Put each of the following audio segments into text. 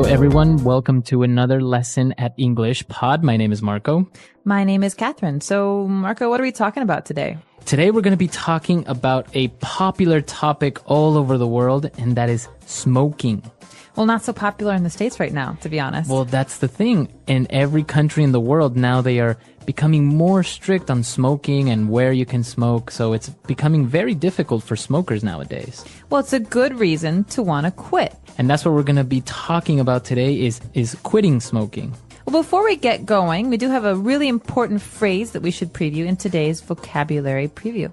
Hello, everyone. Welcome to another lesson at English Pod. My name is Marco. My name is Catherine. So, Marco, what are we talking about today? Today, we're going to be talking about a popular topic all over the world, and that is smoking. Well, not so popular in the States right now, to be honest. Well, that's the thing. In every country in the world now, they are becoming more strict on smoking and where you can smoke. So it's becoming very difficult for smokers nowadays. Well, it's a good reason to want to quit. And that's what we're going to be talking about today is quitting smoking. Well, before we get going, we do have a really important phrase that we should preview in today's vocabulary preview.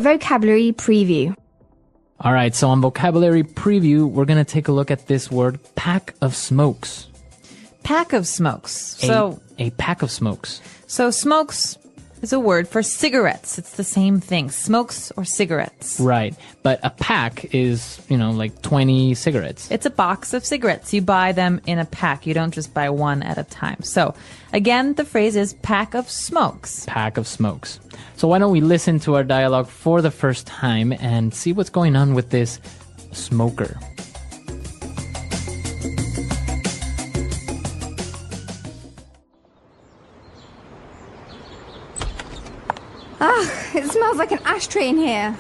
Vocabulary preview. All right, so on vocabulary preview, we're going to take a look at this word, pack of smokes. Pack of smokes. A pack of smokes. So smokes is a word for cigarettes. It's the same thing, smokes or cigarettes. Right, but a pack is, like 20 cigarettes. It's a box of cigarettes. You buy them in a pack. You don't just buy one at a time. So, again, the phrase is pack of smokes. Pack of smokes. So why don't we listen to our dialogue for the first time and see what's going on with this smoker. It smells like an ashtray in here.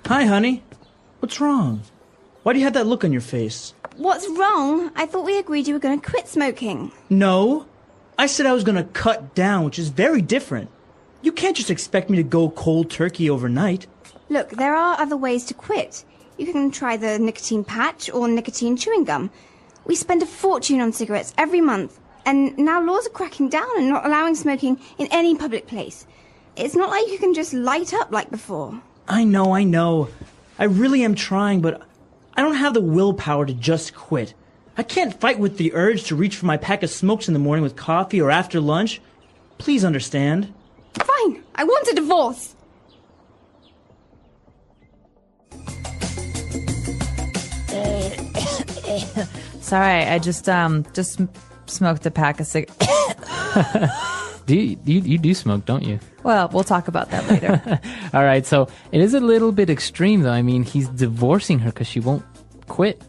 Hi, honey. What's wrong? Why do you have that look on your face? What's wrong? I thought we agreed you were going to quit smoking. No. I said I was going to cut down, which is very different. You can't just expect me to go cold turkey overnight. Look, there are other ways to quit. You can try the nicotine patch or nicotine chewing gum. We spend a fortune on cigarettes every month. And now laws are cracking down and not allowing smoking in any public place. It's not like you can just light up like before. I know. I really am trying, but I don't have the willpower to just quit. I can't fight with the urge to reach for my pack of smokes in the morning with coffee or after lunch. Please understand. Fine, I want a divorce. Sorry, I just smoked a pack of cigarettes. You do smoke, don't you? Well, we'll talk about that later. All right, so it is a little bit extreme, though. I mean, he's divorcing her because she won't quit.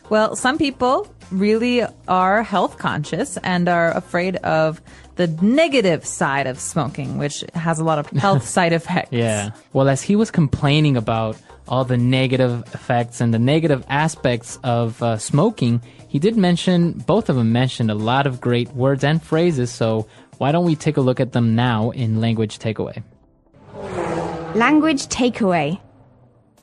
Well, some people really are health conscious and are afraid of the negative side of smoking, which has a lot of health side effects. Yeah. Well, as he was complaining about all the negative effects and the negative aspects of smoking, he did mention, both of them mentioned a lot of great words and phrases, so why don't we take a look at them now in Language Takeaway? Language takeaway.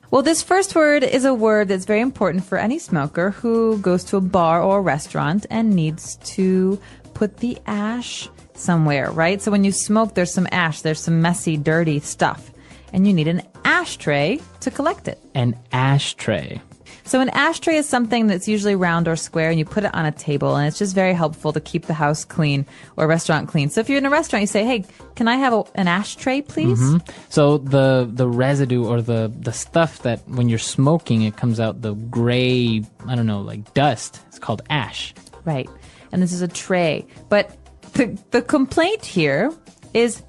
Well, this first word is a word that's very important for any smoker who goes to a bar or a restaurant and needs to put the ash somewhere, right? So when you smoke, there's some ash, there's some messy, dirty stuff, and you need an ashtray to collect it. An ashtray. So an ashtray is something that's usually round or square, and you put it on a table, and it's just very helpful to keep the house clean or restaurant clean. So if you're in a restaurant, you say, hey, can I have an ashtray, please? Mm-hmm. So the residue or the stuff that when you're smoking, it comes out the gray, I don't know, like dust. It's called ash. Right. And this is a tray. But the complaint here is,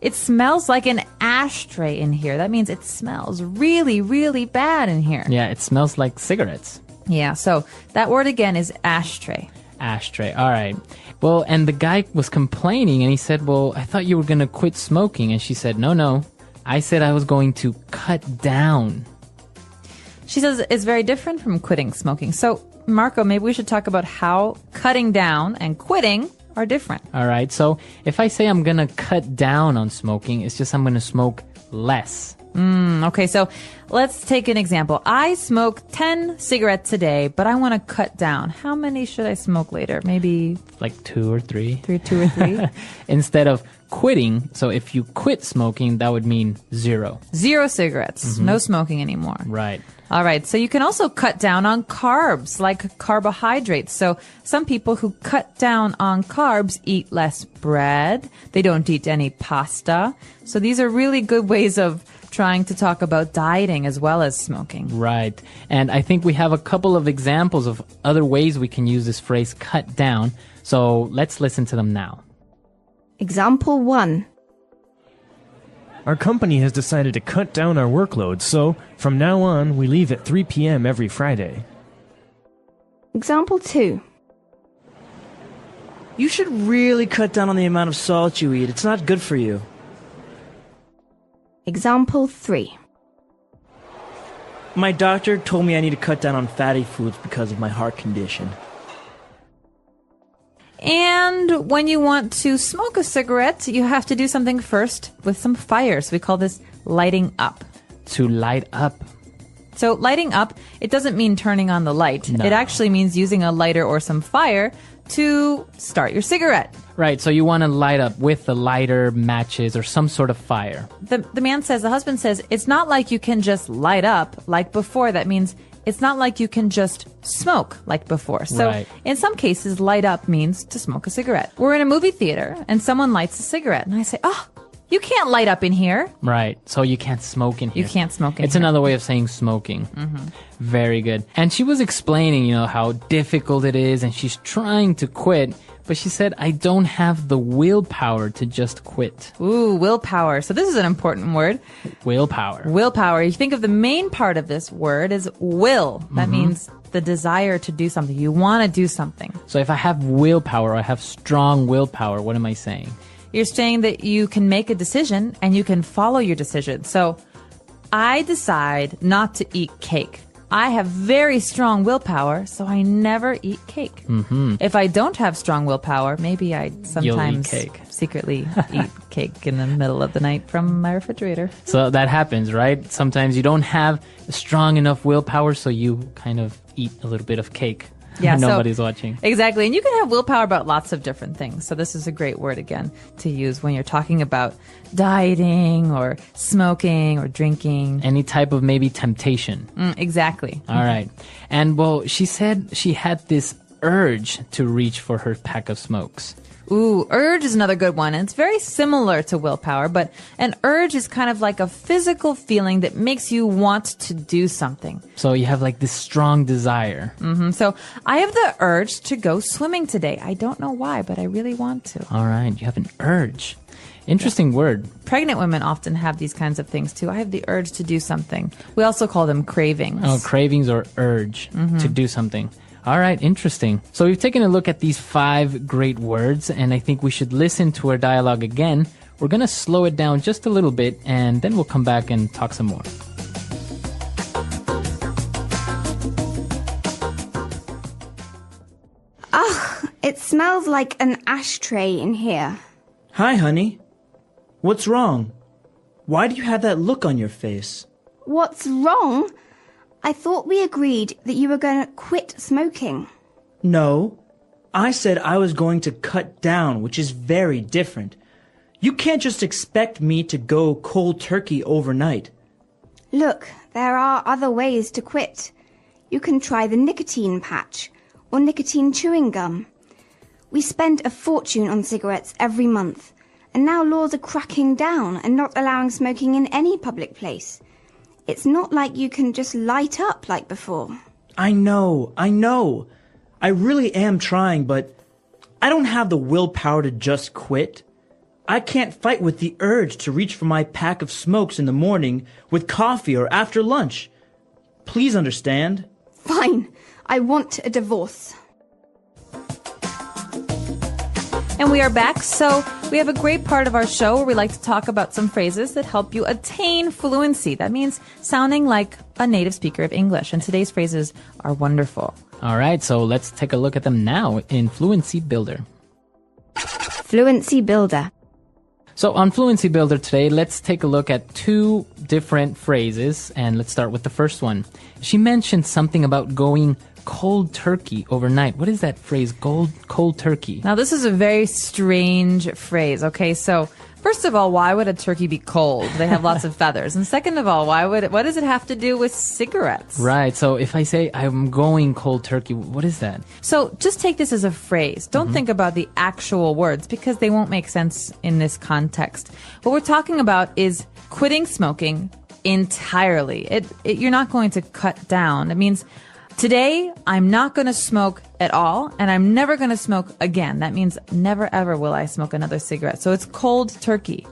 it smells like an ashtray in here. That means it smells really, really bad in here. Yeah, it smells like cigarettes. Yeah, so that word again is ashtray. Ashtray. All right. Well, and the guy was complaining and he said, well, I thought you were going to quit smoking. And she said, no. I said I was going to cut down. She says it's very different from quitting smoking. So, Marco, maybe we should talk about how cutting down and quitting are different. All right. So if I say I'm going to cut down on smoking, it's just I'm going to smoke less. Okay, so let's take an example. I smoke 10 cigarettes a day, but I want to cut down. How many should I smoke later? Maybe like 2 or 3. 2 or 3. Instead of quitting, so if you quit smoking, that would mean 0. 0 cigarettes. No smoking anymore. Right. All right. So you can also cut down on carbs, like carbohydrates. So some people who cut down on carbs eat less bread. They don't eat any pasta. So these are really good ways of trying to talk about dieting as well as smoking. Right. And I think we have a couple of examples of other ways we can use this phrase cut down. So let's listen to them now. Example 1. Our company has decided to cut down our workload, so from now on, we leave at 3 p.m. every Friday. Example 2. You should really cut down on the amount of salt you eat. It's not good for you. Example 3. My doctor told me I need to cut down on fatty foods because of my heart condition. And when you want to smoke a cigarette, you have to do something first with some fire. So we call this lighting up. To light up. So lighting up, it doesn't mean turning on the light. No. It actually means using a lighter or some fire to start your cigarette. Right, so you want to light up with the lighter, matches, or some sort of fire. The man says, the husband says, it's not like you can just light up like before. That means it's not like you can just smoke like before. So Right. in some cases, light up means to smoke a cigarette. We're in a movie theater and someone lights a cigarette. And I say, oh, you can't light up in here. Right, so you can't smoke in here. You can't smoke in It's here. another way of saying smoking. Very good. And she was explaining, how difficult it is, and she's trying to quit, but she said, I don't have the willpower to just quit. Ooh, willpower. So this is an important word. Willpower. Willpower. You think of the main part of this word is will. That means the desire to do something. You want to do something. So if I have willpower, I have strong willpower, what am I saying? You're saying that you can make a decision and you can follow your decision. So I decide not to eat cake. I have very strong willpower, so I never eat cake. Mm-hmm. If I don't have strong willpower, maybe I sometimes cake. secretly eat cake in the middle of the night from my refrigerator. So that happens, right? Sometimes you don't have strong enough willpower, so you kind of eat a little bit of cake. Yeah, so- Nobody's watching. Exactly. And you can have willpower about lots of different things. So this is a great word, again, to use when you're talking about dieting or smoking or drinking. Any type of maybe temptation. Exactly. All right. And well, she said she had this urge to reach for her pack of smokes. Ooh, urge is another good one. And it's very similar to willpower, but an urge is kind of like a physical feeling that makes you want to do something. So you have like this strong desire. So I have the urge to go swimming today. I don't know why, but I really want to. All right. You have an urge. Interesting word. Pregnant women often have these kinds of things too. I have the urge to do something. We also call them cravings. Oh, cravings or urge to do something. All right, interesting. So we've taken a look at these 5 great words, and I think we should listen to our dialogue again. We're going to slow it down just a little bit, and then we'll come back and talk some more. It smells like an ashtray in here. Hi, honey. What's wrong? Why do you have that look on your face? What's wrong? I thought we agreed that you were going to quit smoking. No. I said I was going to cut down, which is very different. You can't just expect me to go cold turkey overnight. Look, there are other ways to quit. You can try the nicotine patch or nicotine chewing gum. We spend a fortune on cigarettes every month, and now laws are cracking down and not allowing smoking in any public place. It's not like you can just light up like before. I know. I really am trying, but I don't have the willpower to just quit. I can't fight with the urge to reach for my pack of smokes in the morning with coffee or after lunch. Please understand. Fine, I want a divorce. And we are back. So we have a great part of our show where we like to talk about some phrases that help you attain fluency. That means sounding like a native speaker of English. And today's phrases are wonderful. All right, so let's take a look at them now in Fluency Builder. Fluency Builder. So on Fluency Builder today, let's take a look at 2 different phrases, and let's start with the first one. She mentioned something about going cold turkey overnight. What is that phrase, cold turkey? Now, this is a very strange phrase. Okay, so first of all, why would a turkey be cold? They have lots of feathers. And second of all, what does it have to do with cigarettes? Right, so if I say I'm going cold turkey, what is that? So just take this as a phrase. Don't think about the actual words because they won't make sense in this context. What we're talking about is quitting smoking entirely. You're not going to cut down. It means today I'm not going to smoke at all, and I'm never going to smoke again. That means never ever will I smoke another cigarette. So it's cold turkey.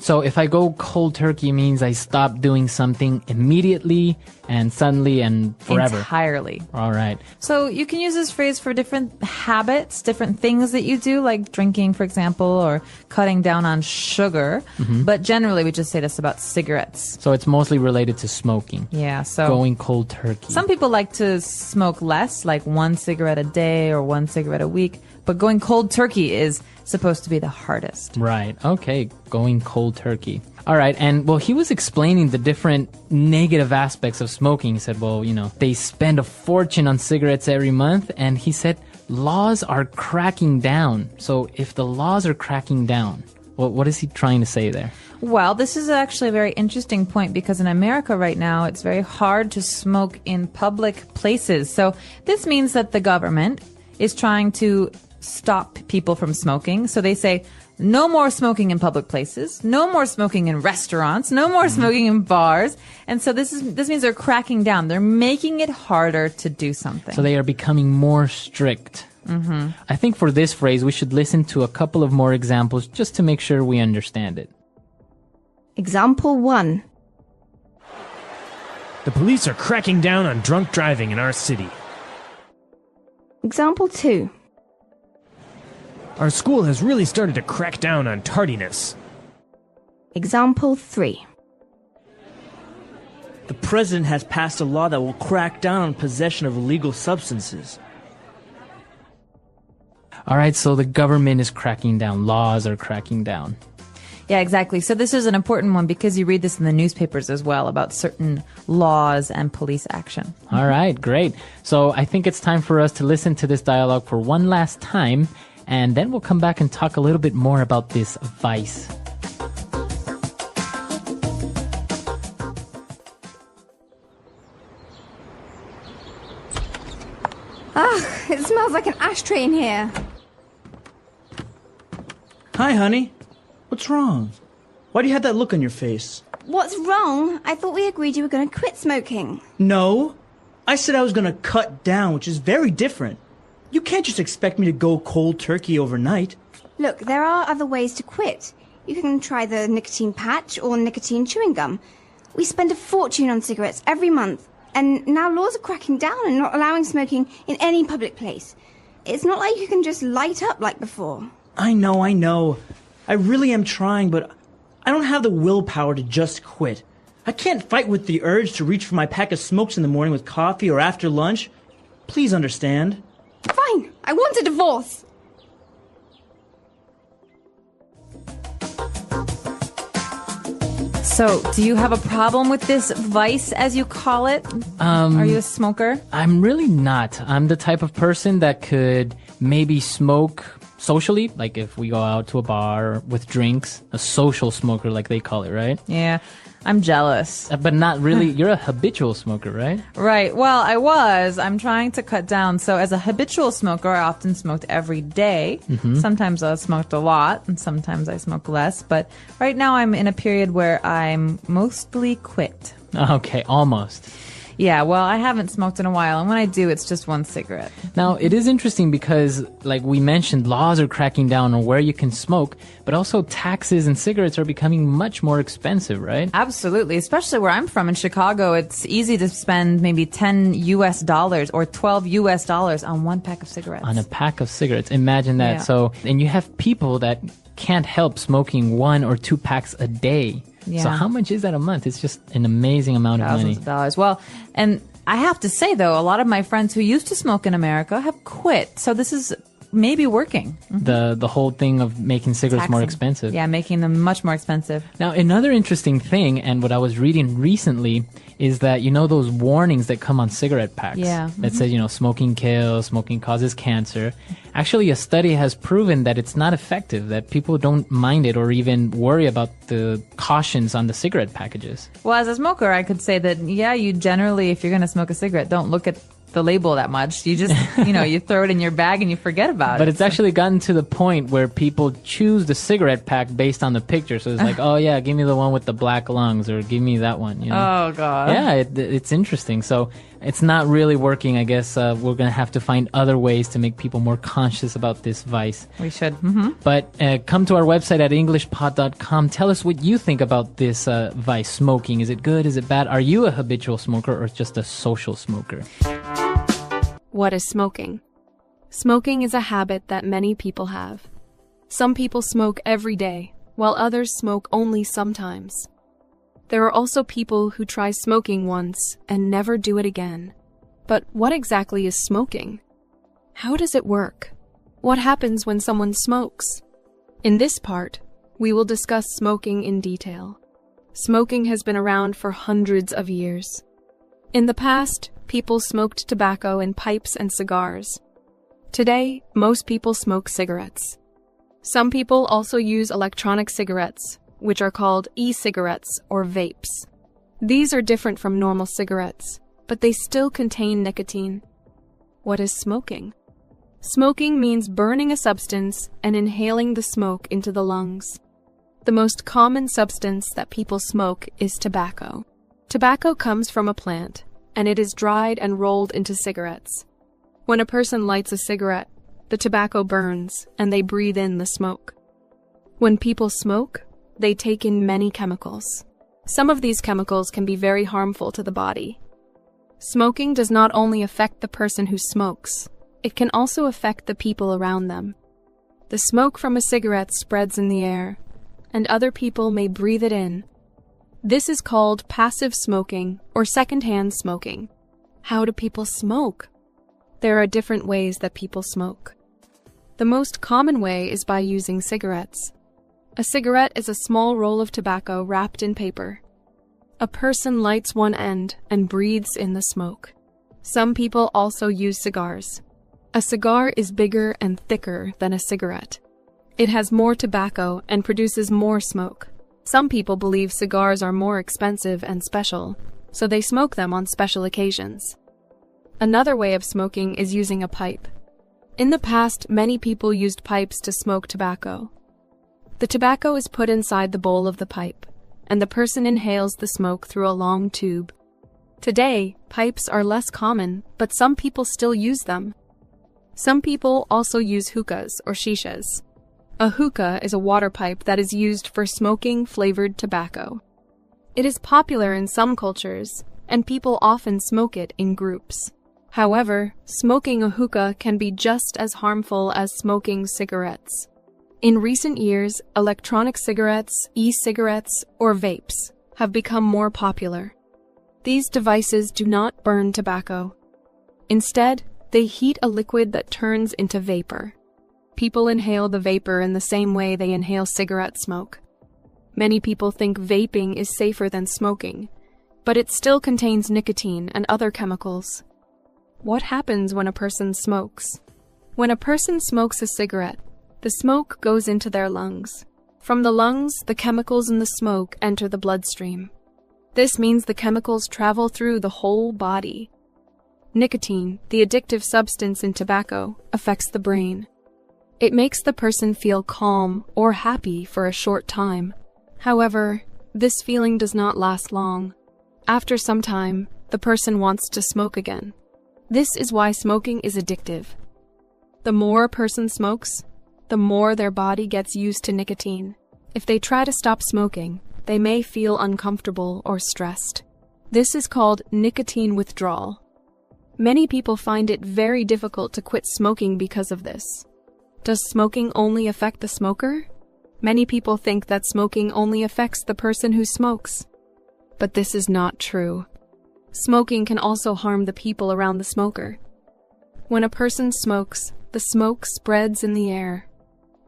So if I go cold turkey, means I stop doing something immediately and suddenly and forever. Entirely. All right. So you can use this phrase for different habits, different things that you do, like drinking, for example, or cutting down on sugar. But generally, we just say this about cigarettes. So it's mostly related to smoking. Yeah, so Going cold turkey. some people like to smoke less, like 1 cigarette a day or 1 cigarette a week. But going cold turkey is supposed to be the hardest. Right. Okay. Going cold turkey. All right. And well, he was explaining the different negative aspects of smoking. He said, well, they spend a fortune on cigarettes every month. And he said, laws are cracking down. So if the laws are cracking down, what is he trying to say there? Well, this is actually a very interesting point because in America right now, it's very hard to smoke in public places. So this means that the government is trying to stop people from smoking. So they say, no more smoking in public places, no more smoking in restaurants, no more smoking in bars. And so this means they're cracking down. They're making it harder to do something. So they are becoming more strict. I think for this phrase, we should listen to a couple of more examples just to make sure we understand it. Example 1. The police are cracking down on drunk driving in our city. Example 2. Our school has really started to crack down on tardiness. Example 3. The president has passed a law that will crack down on possession of illegal substances. All right. So the government is cracking down. Laws are cracking down. Yeah, exactly. So this is an important one because you read this in the newspapers as well about certain laws and police action. All right. Great. So I think it's time for us to listen to this dialogue for one last time. And then we'll come back and talk a little bit more about this vice. It smells like an ashtray in here. Hi, honey. What's wrong? Why do you have that look on your face? What's wrong? I thought we agreed you were going to quit smoking. No. I said I was going to cut down, which is very different. You can't just expect me to go cold turkey overnight. Look, there are other ways to quit. You can try the nicotine patch or nicotine chewing gum. We spend a fortune on cigarettes every month. And now laws are cracking down and not allowing smoking in any public place. It's not like you can just light up like before. I know. I really am trying, but I don't have the willpower to just quit. I can't fight with the urge to reach for my pack of smokes in the morning with coffee or after lunch. Please understand. Fine, I want a divorce. So, do you have a problem with this vice, as you call it? Are you a smoker? I'm really not. I'm the type of person that could maybe smoke socially, like if we go out to a bar with drinks, a social smoker like they call it, right? Yeah, I'm jealous. But not really. You're a habitual smoker, right? Right. Well, I'm trying to cut down. So as a habitual smoker, I often smoked every day. Sometimes I smoked a lot and sometimes I smoke less. But right now I'm in a period where I'm mostly quit. Okay, almost. Yeah, well, I haven't smoked in a while, and when I do, it's just 1 cigarette. Now, it is interesting because, like we mentioned, laws are cracking down on where you can smoke, but also taxes and cigarettes are becoming much more expensive, right? Absolutely, especially where I'm from in Chicago. It's easy to spend maybe $10 or $12 on 1 pack of cigarettes. On a pack of cigarettes. Imagine that. Yeah. So, and you have people that can't help smoking 1 or 2 packs a day. Yeah. So how much is that a month? It's just an amazing amount of money. Thousands of dollars. Well, and I have to say, though, a lot of my friends who used to smoke in America have quit. So this is maybe working. The whole thing of making cigarettes more Taxing. expensive. Yeah, making them much more expensive. Now, another interesting thing, and what I was reading recently, is that, those warnings that come on cigarette packs Yeah. that says, smoking kills, smoking causes cancer. Actually, a study has proven that it's not effective, that people don't mind it or even worry about the cautions on the cigarette packages. Well, as a smoker, I could say that, yeah, you generally, if you're going to smoke a cigarette, don't look at the label that much. You just, you throw it in your bag and you forget about it. But it's actually gotten to the point where people choose the cigarette pack based on the picture. So it's like, oh yeah, give me the one with the black lungs, or give me that one. Oh God. Yeah, it's interesting. So it's not really working. I guess we're gonna have to find other ways to make people more conscious about this vice. We should. But come to our website at EnglishPod.com. Tell us what you think about this vice, smoking. Is it good? Is it bad? Are you a habitual smoker or just a social smoker? What is smoking? Smoking is a habit that many people have. Some people smoke every day, while others smoke only sometimes. There are also people who try smoking once and never do it again. But what exactly is smoking? How does it work? What happens when someone smokes? In this part, we will discuss smoking in detail. Smoking has been around for hundreds of years. In the past, people smoked tobacco in pipes and cigars. Today, most people smoke cigarettes. Some people also use electronic cigarettes, which are called e-cigarettes or vapes. These are different from normal cigarettes, but they still contain nicotine. What is smoking? Smoking means burning a substance and inhaling the smoke into the lungs. The most common substance that people smoke is tobacco. Tobacco comes from a plant, and it is dried and rolled into cigarettes. When a person lights a cigarette, the tobacco burns and they breathe in the smoke. When people smoke, they take in many chemicals. Some of these chemicals can be very harmful to the body. Smoking does not only affect the person who smokes, it can also affect the people around them. The smoke from a cigarette spreads in the air, and other people may breathe it in. This is called passive smoking or secondhand smoking. How do people smoke? There are different ways that people smoke. The most common way is by using cigarettes. A cigarette is a small roll of tobacco wrapped in paper. A person lights one end and breathes in the smoke. Some people also use cigars. A cigar is bigger and thicker than a cigarette. It has more tobacco and produces more smoke. Some people believe cigars are more expensive and special, so they smoke them on special occasions. Another way of smoking is using a pipe. In the past, many people used pipes to smoke tobacco. The tobacco is put inside the bowl of the pipe, and the person inhales the smoke through a long tube. Today, pipes are less common, but some people still use them. Some people also use hookahs or shishas. A hookah is a water pipe that is used for smoking flavored tobacco. It is popular in some cultures, and people often smoke it in groups. However, smoking a hookah can be just as harmful as smoking cigarettes. In recent years, electronic cigarettes, e-cigarettes, or vapes have become more popular. These devices do not burn tobacco. Instead, they heat a liquid that turns into vapor. People inhale the vapor in the same way they inhale cigarette smoke. Many people think vaping is safer than smoking, but it still contains nicotine and other chemicals. What happens when a person smokes? When a person smokes a cigarette, the smoke goes into their lungs. From the lungs, the chemicals in the smoke enter the bloodstream. This means the chemicals travel through the whole body. Nicotine, the addictive substance in tobacco, affects the brain. It makes the person feel calm or happy for a short time. However, this feeling does not last long. After some time, the person wants to smoke again. This is why smoking is addictive. The more a person smokes, the more their body gets used to nicotine. If they try to stop smoking, they may feel uncomfortable or stressed. This is called nicotine withdrawal. Many people find it very difficult to quit smoking because of this. Does smoking only affect the smoker? Many people think that smoking only affects the person who smokes. But this is not true. Smoking can also harm the people around the smoker. When a person smokes, the smoke spreads in the air.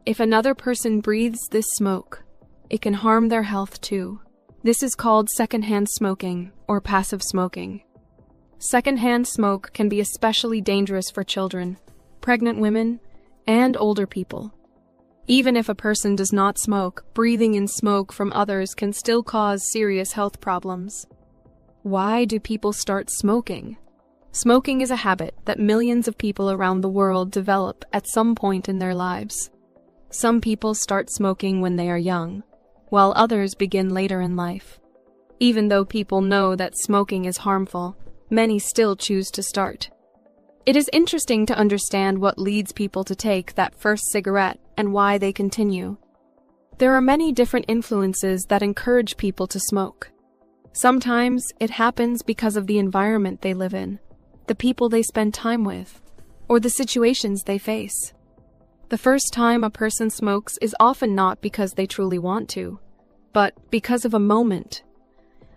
If another person breathes this smoke, it can harm their health too. This is called secondhand smoking or passive smoking. Secondhand smoke can be especially dangerous for children, pregnant women, and older people. Even if a person does not smoke, breathing in smoke from others can still cause serious health problems. Why do people start smoking? Smoking is a habit that millions of people around the world develop at some point in their lives. Some people start smoking when they are young, while others begin later in life. Even though people know that smoking is harmful, many still choose to start. It is interesting to understand what leads people to take that first cigarette and why they continue. There are many different influences that encourage people to smoke. Sometimes it happens because of the environment they live in, the people they spend time with, or the situations they face. The first time a person smokes is often not because they truly want to, but because of a moment,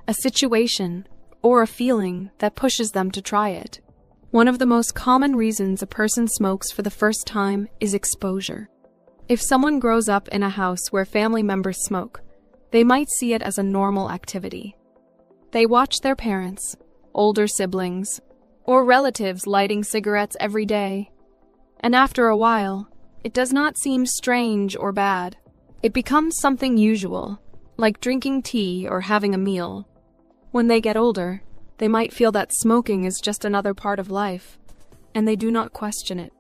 a situation, or a feeling that pushes them to try it. One of the most common reasons a person smokes for the first time is exposure. If someone grows up in a house where family members smoke, they might see it as a normal activity. They watch their parents, older siblings, or relatives lighting cigarettes every day, and after a while, it does not seem strange or bad. It becomes something usual, like drinking tea or having a meal. When they get older, they might feel that smoking is just another part of life, and they do not question it.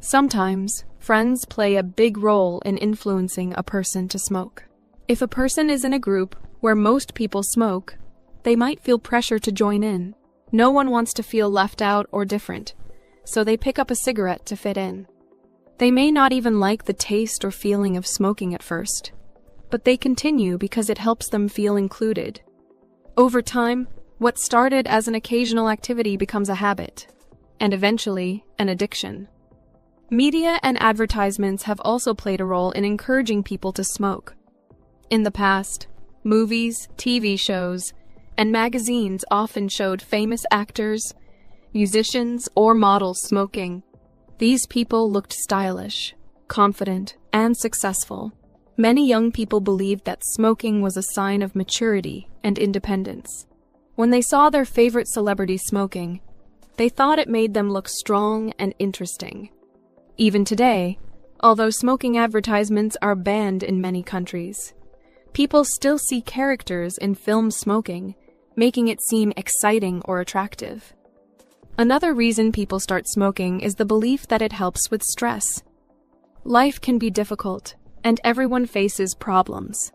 Sometimes, friends play a big role in influencing a person to smoke. If a person is in a group where most people smoke, they might feel pressure to join in. No one wants to feel left out or different, so they pick up a cigarette to fit in. They may not even like the taste or feeling of smoking at first, but they continue because it helps them feel included. Over time, what started as an occasional activity becomes a habit, and eventually an addiction. Media and advertisements have also played a role in encouraging people to smoke. In the past, movies, TV shows, and magazines often showed famous actors, musicians, or models smoking. These people looked stylish, confident, and successful. Many young people believed that smoking was a sign of maturity and independence. When they saw their favorite celebrity smoking, they thought it made them look strong and interesting. Even today, although smoking advertisements are banned in many countries, people still see characters in films smoking, making it seem exciting or attractive. Another reason people start smoking is the belief that it helps with stress. Life can be difficult, and everyone faces problems.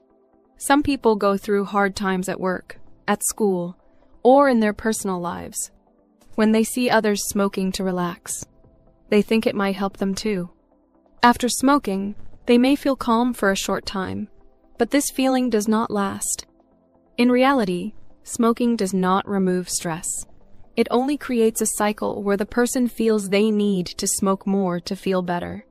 Some people go through hard times at work, at school, or in their personal lives. When they see others smoking to relax, they think it might help them too. After smoking, they may feel calm for a short time, but this feeling does not last. In reality, smoking does not remove stress. It only creates a cycle where the person feels they need to smoke more to feel better.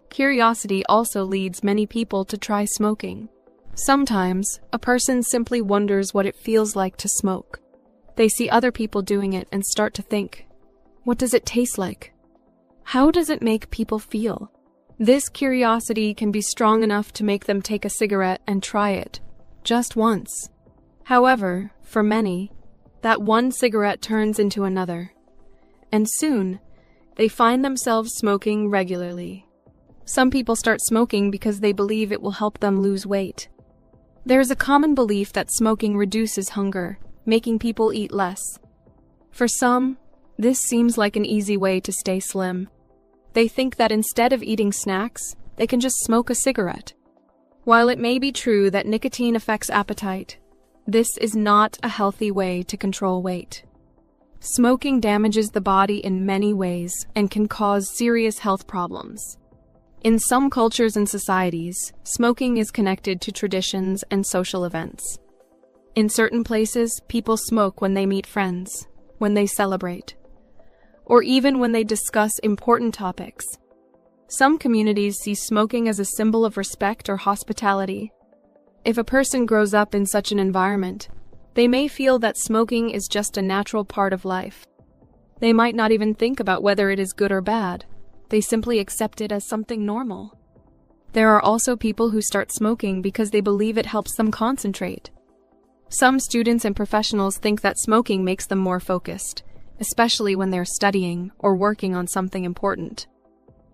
Curiosity also leads many people to try smoking. Sometimes, a person simply wonders what it feels like to smoke. They see other people doing it and start to think, what does it taste like? How does it make people feel? This curiosity can be strong enough to make them take a cigarette and try it, just once. However, for many, that one cigarette turns into another, and soon, they find themselves smoking regularly. Some people start smoking because they believe it will help them lose weight. There is a common belief that smoking reduces hunger, making people eat less. For some, this seems like an easy way to stay slim. They think that instead of eating snacks, they can just smoke a cigarette. While it may be true that nicotine affects appetite, this is not a healthy way to control weight. Smoking damages the body in many ways and can cause serious health problems. In some cultures and societies, smoking is connected to traditions and social events. In certain places, people smoke when they meet friends, when they celebrate, or even when they discuss important topics. Some communities see smoking as a symbol of respect or hospitality. If a person grows up in such an environment, they may feel that smoking is just a natural part of life. They might not even think about whether it is good or bad. They simply accept it as something normal. There are also people who start smoking because they believe it helps them concentrate. Some students and professionals think that smoking makes them more focused, especially when they're studying or working on something important.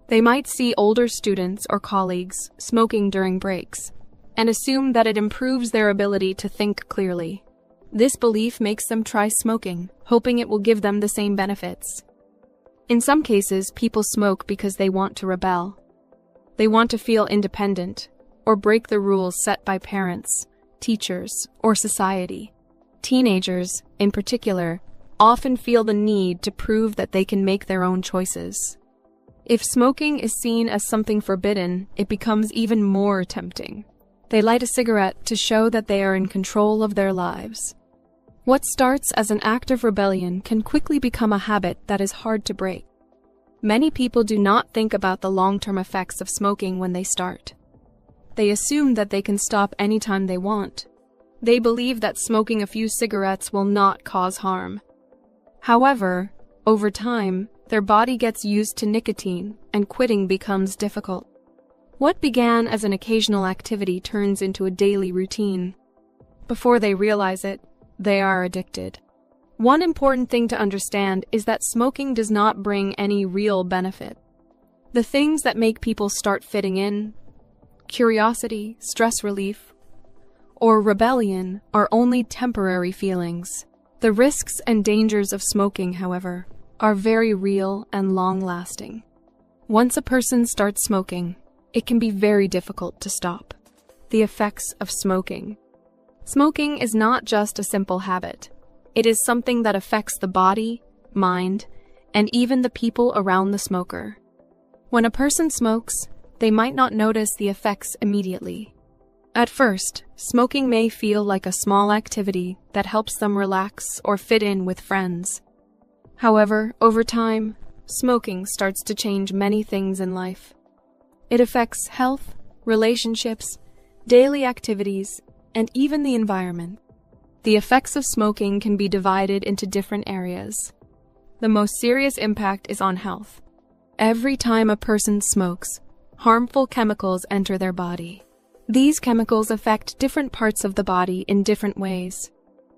They might see older students or colleagues smoking during breaks and assume that it improves their ability to think clearly. This belief makes them try smoking, hoping it will give them the same benefits. In some cases, people smoke because they want to rebel. They want to feel independent, or break the rules set by parents, teachers, or society. Teenagers, in particular, often feel the need to prove that they can make their own choices. If smoking is seen as something forbidden, it becomes even more tempting. They light a cigarette to show that they are in control of their lives. What starts as an act of rebellion can quickly become a habit that is hard to break. Many people do not think about the long-term effects of smoking when they start. They assume that they can stop anytime they want. They believe that smoking a few cigarettes will not cause harm. However, over time, their body gets used to nicotine and quitting becomes difficult. What began as an occasional activity turns into a daily routine. Before they realize it, they are addicted. One important thing to understand is that smoking does not bring any real benefit. The things that make people start fitting in, curiosity, stress relief, or rebellion are only temporary feelings. The risks and dangers of smoking, however, are very real and long-lasting. Once a person starts smoking, it can be very difficult to stop. The effects of smoking. Smoking is not just a simple habit. It is something that affects the body, mind, and even the people around the smoker. When a person smokes, they might not notice the effects immediately. At first, smoking may feel like a small activity that helps them relax or fit in with friends. However, over time, smoking starts to change many things in life. It affects health, relationships, daily activities, and even the environment. The effects of smoking can be divided into different areas. The most serious impact is on health. Every time a person smokes, harmful chemicals enter their body. These chemicals affect different parts of the body in different ways.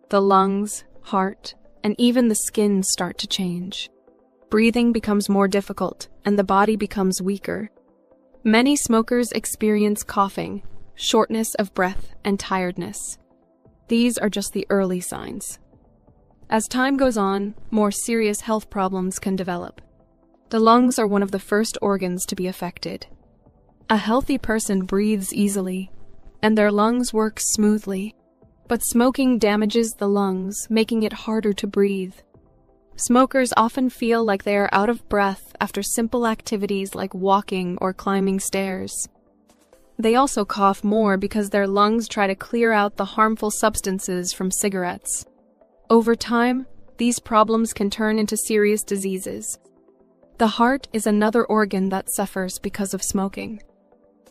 The lungs, heart, and even the skin start to change. Breathing becomes more difficult, and the body becomes weaker. Many smokers experience coughing, shortness of breath, and tiredness. These are just the early signs. As time goes on, more serious health problems can develop. The lungs are one of the first organs to be affected. A healthy person breathes easily, and their lungs work smoothly. But smoking damages the lungs, making it harder to breathe. Smokers often feel like they are out of breath after simple activities like walking or climbing stairs. They also cough more because their lungs try to clear out the harmful substances from cigarettes. Over time, these problems can turn into serious diseases. The heart is another organ that suffers because of smoking.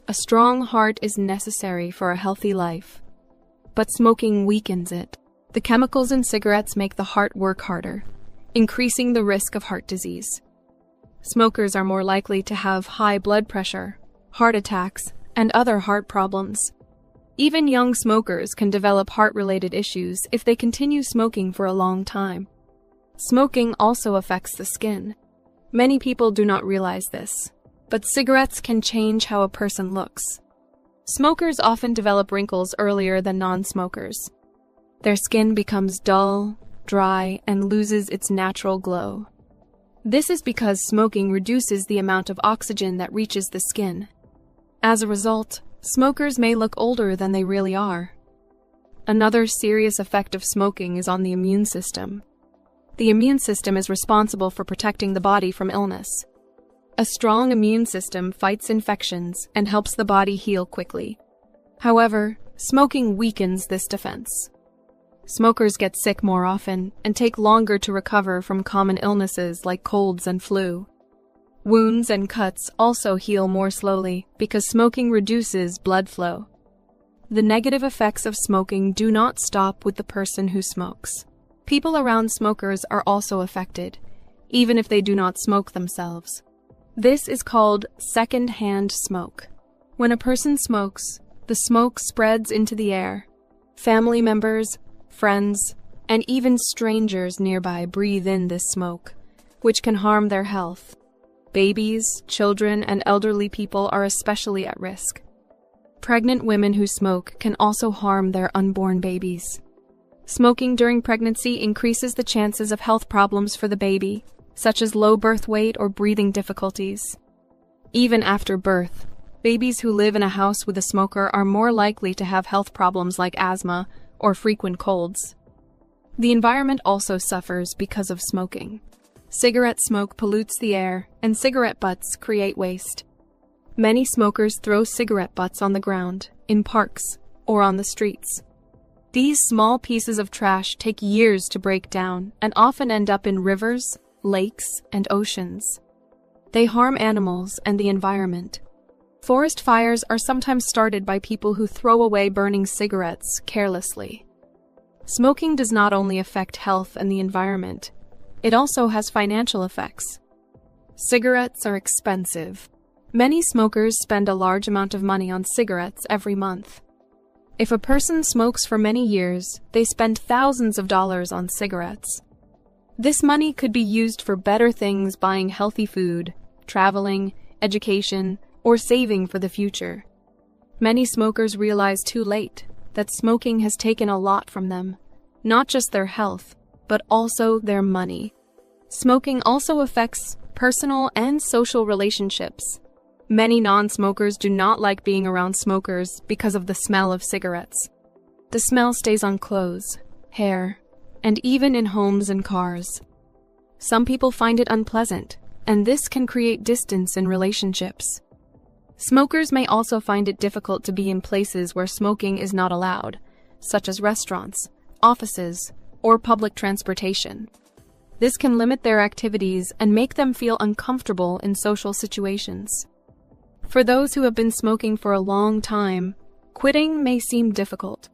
A strong heart is necessary for a healthy life, but smoking weakens it. The chemicals in cigarettes make the heart work harder, increasing the risk of heart disease. Smokers are more likely to have high blood pressure, heart attacks, and other heart problems. Even young smokers can develop heart-related issues if they continue smoking for a long time. Smoking also affects the skin. Many people do not realize this, but cigarettes can change how a person looks. Smokers often develop wrinkles earlier than non-smokers. Their skin becomes dull, dry, and loses its natural glow. This is because smoking reduces the amount of oxygen that reaches the skin. As a result, smokers may look older than they really are. Another serious effect of smoking is on the immune system. The immune system is responsible for protecting the body from illness. A strong immune system fights infections and helps the body heal quickly. However, smoking weakens this defense. Smokers get sick more often and take longer to recover from common illnesses like colds and flu. Wounds and cuts also heal more slowly because smoking reduces blood flow. The negative effects of smoking do not stop with the person who smokes. People around smokers are also affected, even if they do not smoke themselves. This is called second-hand smoke. When a person smokes, the smoke spreads into the air. Family members, friends, and even strangers nearby breathe in this smoke, which can harm their health. Babies, children, and elderly people are especially at risk. Pregnant women who smoke can also harm their unborn babies. Smoking during pregnancy increases the chances of health problems for the baby, such as low birth weight or breathing difficulties. Even after birth, babies who live in a house with a smoker are more likely to have health problems like asthma or frequent colds. The environment also suffers because of smoking. Cigarette smoke pollutes the air, and cigarette butts create waste. Many smokers throw cigarette butts on the ground, in parks, or on the streets. These small pieces of trash take years to break down and often end up in rivers, lakes, and oceans. They harm animals and the environment. Forest fires are sometimes started by people who throw away burning cigarettes carelessly. Smoking does not only affect health and the environment, it also has financial effects. Cigarettes are expensive. Many smokers spend a large amount of money on cigarettes every month. If a person smokes for many years, they spend thousands of dollars on cigarettes. This money could be used for better things, buying healthy food, traveling, education, or saving for the future. Many smokers realize too late that smoking has taken a lot from them, not just their health, but also their money. Smoking also affects personal and social relationships. Many non-smokers do not like being around smokers because of the smell of cigarettes. The smell stays on clothes, hair, and even in homes and cars. Some people find it unpleasant, and this can create distance in relationships. Smokers may also find it difficult to be in places where smoking is not allowed, such as restaurants, offices, or public transportation. This can limit their activities and make them feel uncomfortable in social situations. For those who have been smoking for a long time, quitting may seem difficult.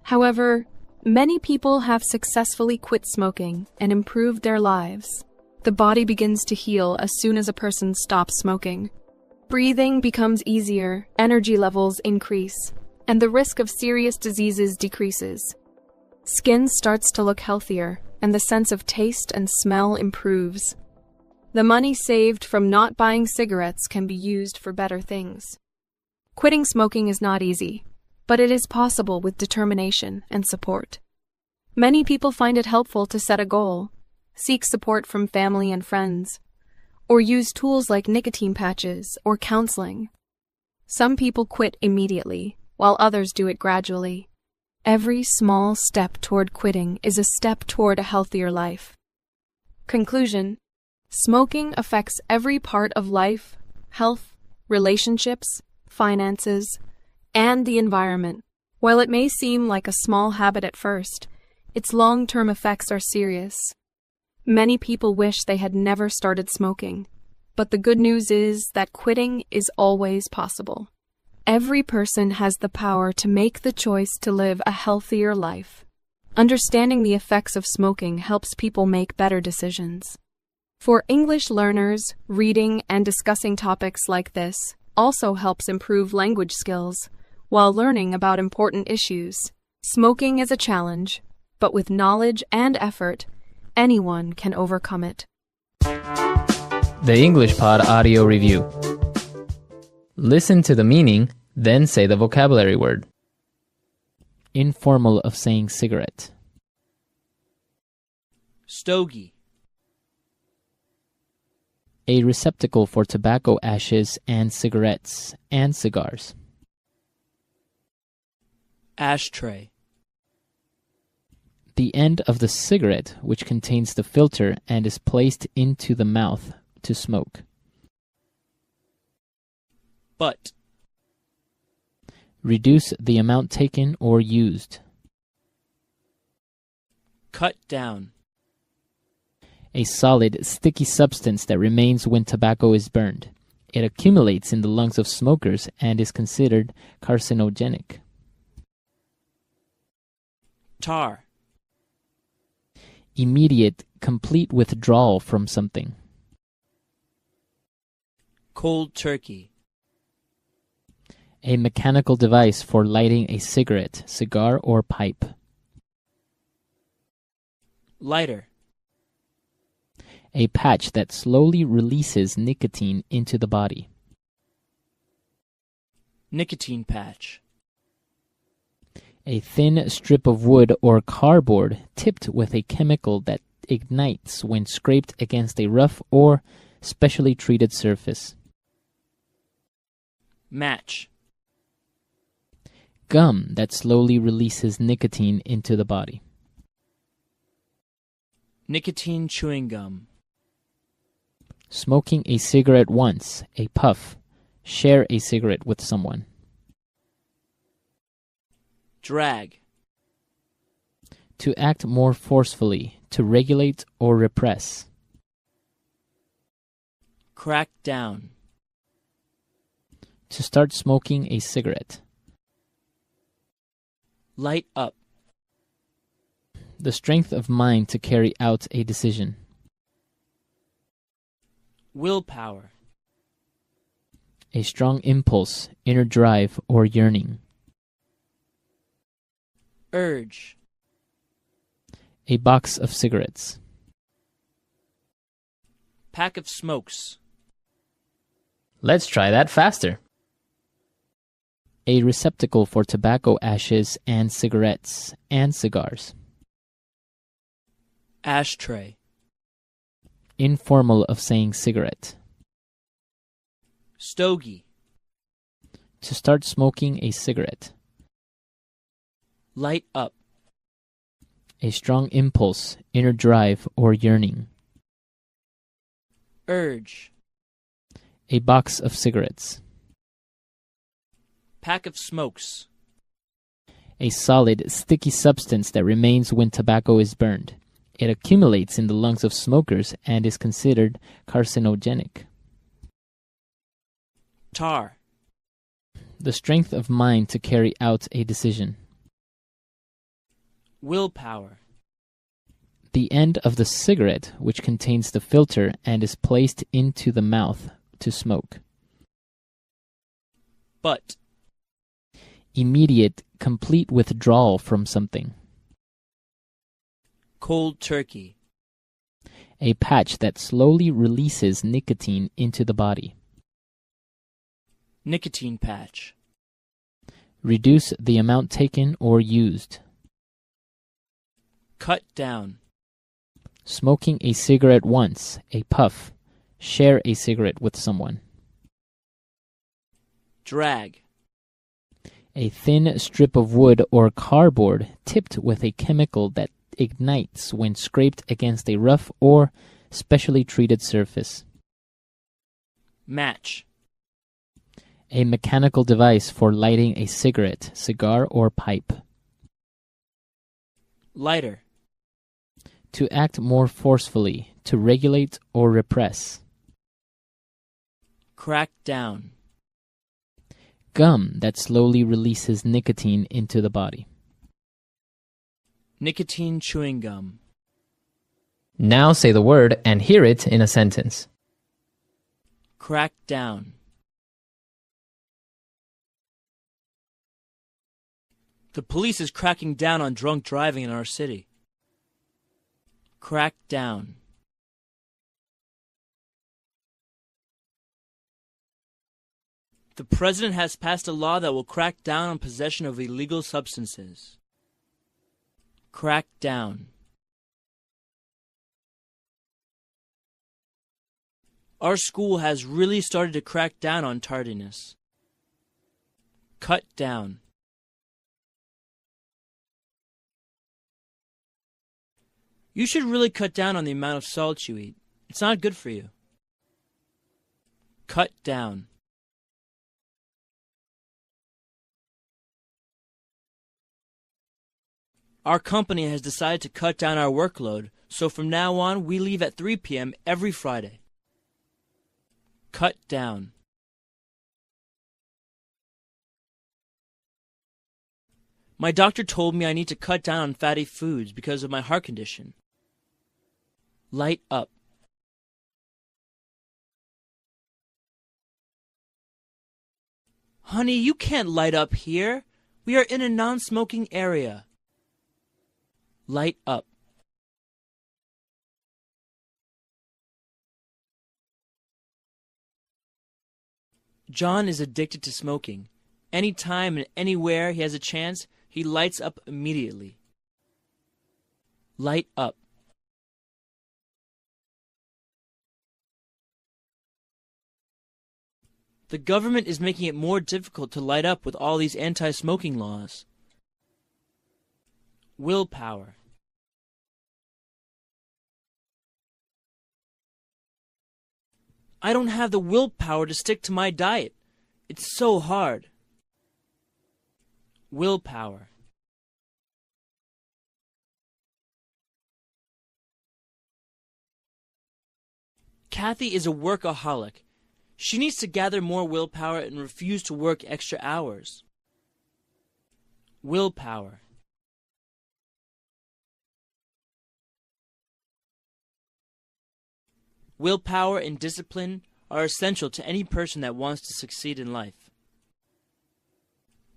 However, many people have successfully quit smoking and improved their lives. The body begins to heal as soon as a person stops smoking. Breathing becomes easier, energy levels increase, and the risk of serious diseases decreases. Skin starts to look healthier, and the sense of taste and smell improves. The money saved from not buying cigarettes can be used for better things. Quitting smoking is not easy, but it is possible with determination and support. Many people find it helpful to set a goal, seek support from family and friends, or use tools like nicotine patches or counseling. Some people quit immediately, while others do it gradually. Every small step toward quitting is a step toward a healthier life. Conclusion: smoking affects every part of life, health, relationships, finances, and the environment. While it may seem like a small habit at first, its long-term effects are serious. Many people wish they had never started smoking, but the good news is that quitting is always possible. Every person has the power to make the choice to live a healthier life. Understanding the effects of smoking helps people make better decisions. For English learners, reading and discussing topics like this also helps improve language skills while learning about important issues. Smoking is a challenge, but with knowledge and effort, anyone can overcome it. The English Pod Audio Review. Listen to the meaning, then say the vocabulary word. Informal of saying cigarette. Stogie. A receptacle for tobacco ashes and cigarettes and cigars. Ashtray. The end of the cigarette which contains the filter and is placed into the mouth to smoke. Butt. Reduce the amount taken or used. Cut down. A solid, sticky substance that remains when tobacco is burned. It accumulates in the lungs of smokers and is considered carcinogenic. Tar. Immediate, complete withdrawal from something. Cold turkey. A mechanical device for lighting a cigarette, cigar, or pipe. Lighter. A patch that slowly releases nicotine into the body. Nicotine patch. A thin strip of wood or cardboard tipped with a chemical that ignites when scraped against a rough or specially treated surface. Match. Gum that slowly releases nicotine into the body. Nicotine chewing gum. Smoking a cigarette once, a puff. Share a cigarette with someone. Drag. To act more forcefully, to regulate or repress. Crack down. To start smoking a cigarette. Light up. The strength of mind to carry out a decision. Willpower. A strong impulse, inner drive, or yearning. Urge. A box of cigarettes. Pack of smokes. Let's try that faster. A receptacle for tobacco ashes and cigarettes and cigars. Ashtray. Informal of saying cigarette. Stogie. To start smoking a cigarette. Light up. A strong impulse, inner drive, or yearning. Urge. A box of cigarettes. Pack of smokes. A solid, sticky substance that remains when tobacco is burned. It accumulates in the lungs of smokers and is considered carcinogenic. Tar. The strength of mind to carry out a decision. Willpower. The end of the cigarette, which contains the filter and is placed into the mouth to smoke. Butt. Immediate, complete withdrawal from something. Cold turkey. A patch that slowly releases nicotine into the body. Nicotine patch. Reduce the amount taken or used. Cut down. Smoking a cigarette once, a puff. Share a cigarette with someone. Drag. A thin strip of wood or cardboard tipped with a chemical that ignites when scraped against a rough or specially treated surface. Match. A mechanical device for lighting a cigarette, cigar, or pipe. Lighter. To act more forcefully, to regulate or repress. Crack down. Gum that slowly releases nicotine into the body. Nicotine chewing gum. Now say the word and hear it in a sentence. Crack down. The police is cracking down on drunk driving in our city. Crack down. The president has passed a law that will crack down on possession of illegal substances. Crack down. Our school has really started to crack down on tardiness. Cut down. You should really cut down on the amount of salt you eat. It's not good for you. Cut down. Our company has decided to cut down our workload, so from now on we leave at 3 p.m. every Friday. Cut down. My doctor told me I need to cut down on fatty foods because of my heart condition. Light up. Honey, you can't light up here. We are in a non-smoking area. Light up. John is addicted to smoking. Anytime and anywhere he has a chance, He lights up immediately. Light up. The government is making it more difficult to light up with all these anti-smoking laws. Willpower. I don't have the willpower to stick to my diet. It's so hard. Willpower. Kathy is a workaholic. She needs to gather more willpower and refuse to work extra hours. Willpower. Willpower and discipline are essential to any person that wants to succeed in life.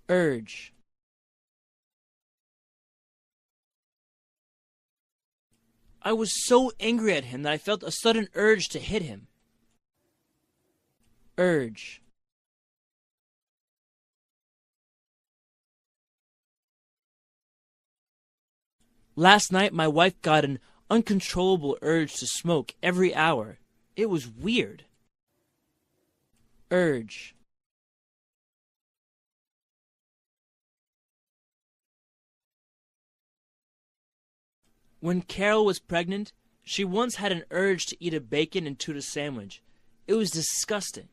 Urge. I was so angry at him that I felt a sudden urge to hit him. Urge. Last night, my wife got an uncontrollable urge to smoke every hour. It was weird. Urge. When Carol was pregnant, she once had an urge to eat a bacon and tuna sandwich. It was disgusting.